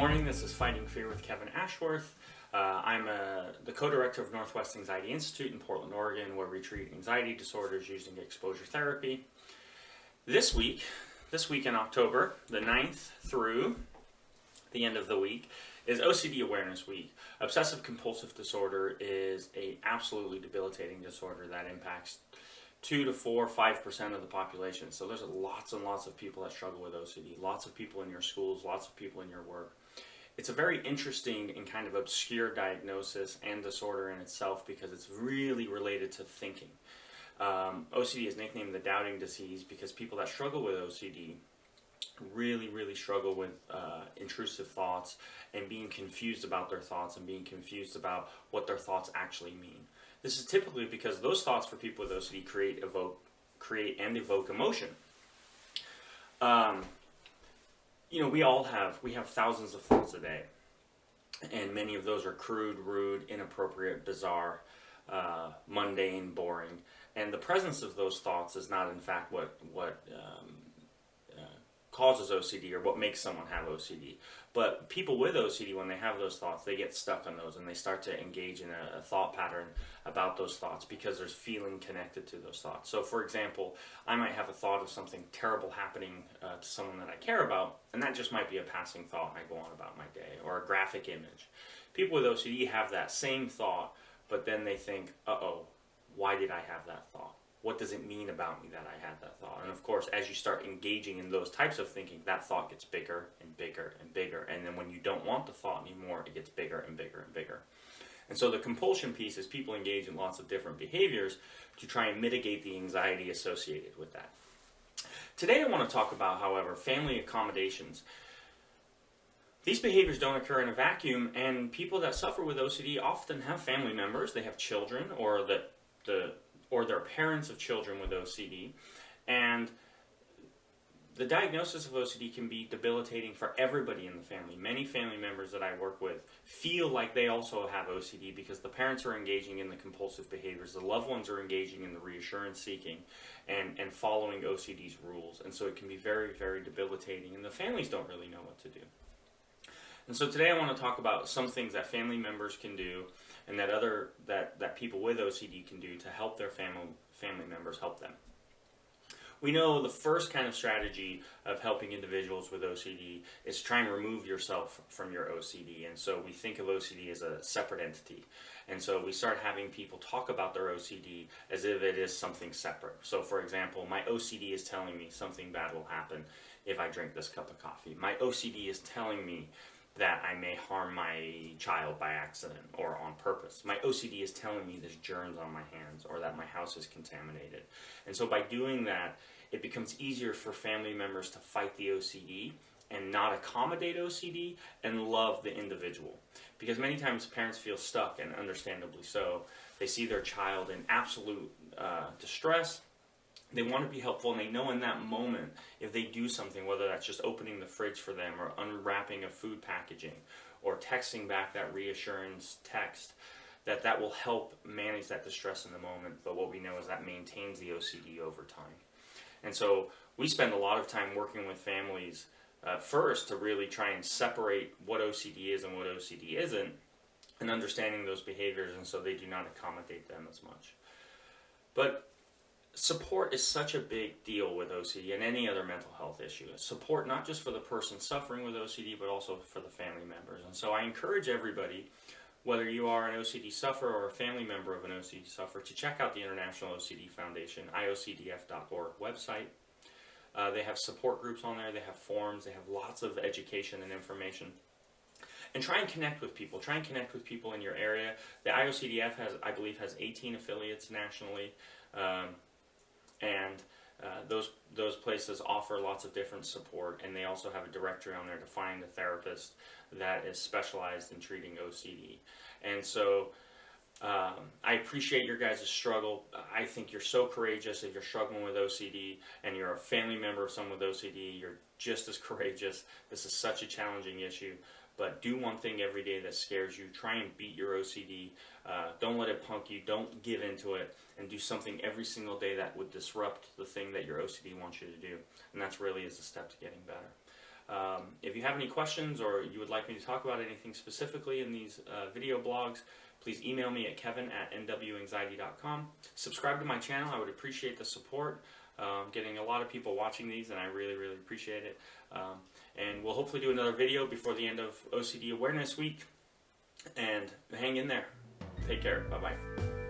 morning. This is Fighting Fear with Kevin Ashworth. I'm the co-director of Northwest Anxiety Institute in Portland, Oregon, where we treat anxiety disorders using exposure therapy. This week in October, the 9th through the end of the week, is OCD Awareness Week. Obsessive-Compulsive disorder is an absolutely debilitating disorder that impacts 2 to 4, 5% of the population. So there's lots and lots of people that struggle with OCD, lots of people in your schools, lots of people in your work. It's a very interesting and kind of obscure diagnosis and disorder in itself because it's really related to thinking. OCD is nicknamed the doubting disease because people that struggle with OCD really struggle with intrusive thoughts and being confused about their thoughts and being confused about what their thoughts actually mean. This is typically because those thoughts for people with OCD create and evoke emotion. We have thousands of thoughts a day, and many of those are crude, rude, inappropriate, bizarre, mundane, boring. And the presence of those thoughts is not, in fact, what causes OCD or what makes someone have OCD. But people with OCD, when they have those thoughts, they get stuck on those and they start to engage in a thought pattern about those thoughts because there's feeling connected to those thoughts. So for example, I might have a thought of something terrible happening to someone that I care about, and that just might be a passing thought and I go on about my day, or a graphic image. People with OCD have that same thought, but then they think, uh-oh, why did I have that thought? What does it mean about me that I had that thought? And of course, as you start engaging in those types of thinking, that thought gets bigger and bigger and bigger. And then when you don't want the thought anymore, it gets bigger and bigger and bigger. And so the compulsion piece is people engage in lots of different behaviors to try and mitigate the anxiety associated with that. Today I want to talk about, however, family accommodations. These behaviors don't occur in a vacuum, and people that suffer with OCD often have family members. They have children or their parents of children with OCD, and the diagnosis of OCD can be debilitating for everybody in the family. Many family members that I work with feel like they also have OCD because the parents are engaging in the compulsive behaviors, the loved ones are engaging in the reassurance seeking and following OCD's rules, and so it can be very debilitating, and the families don't really know what to do. And so today I want to talk about some things that family members can do and that people with OCD can do to help their family members help them. We know the first kind of strategy of helping individuals with OCD is try and remove yourself from your OCD. And so we think of OCD as a separate entity. And so we start having people talk about their OCD as if it is something separate. So for example, my OCD is telling me something bad will happen if I drink this cup of coffee. My OCD is telling me that I may harm my child by accident or on purpose. My OCD is telling me there's germs on my hands or that my house is contaminated. And so by doing that, it becomes easier for family members to fight the OCD and not accommodate OCD and love the individual. Because many times parents feel stuck, and understandably so. They see their child in absolute distress. They want to be helpful, and they know in that moment, if they do something, whether that's just opening the fridge for them or unwrapping a food packaging or texting back that reassurance text, that will help manage that distress in the moment. But what we know is that maintains the OCD over time. And so we spend a lot of time working with families first to really try and separate what OCD is and what OCD isn't, and understanding those behaviors, and so they do not accommodate them as much. But support is such a big deal with OCD and any other mental health issue. Support not just for the person suffering with OCD, but also for the family members. And so I encourage everybody, whether you are an OCD sufferer or a family member of an OCD sufferer, to check out the International OCD Foundation, iocdf.org website. They have support groups on there, they have forums, they have lots of education and information. And try and connect with people. Try and connect with people in your area. The IOCDF I believe has 18 affiliates nationally. And those places offer lots of different support, and they also have a directory on there to find a therapist that is specialized in treating OCD. And so I appreciate your guys' struggle. I think you're so courageous. If you're struggling with OCD and you're a family member of someone with OCD, you're just as courageous. This is such a challenging issue. But do one thing every day that scares you. Try and beat your OCD. Don't let it punk you. Don't give into it. And do something every single day that would disrupt the thing that your OCD wants you to do. And that's really is a step to getting better. If you have any questions or you would like me to talk about anything specifically in these video blogs, please email me at kevin@nwanxiety.com. Subscribe to my channel. I would appreciate the support. Getting a lot of people watching these, and I really, really appreciate it. And we'll hopefully do another video before the end of OCD Awareness Week. And hang in there. Take care. Bye-bye.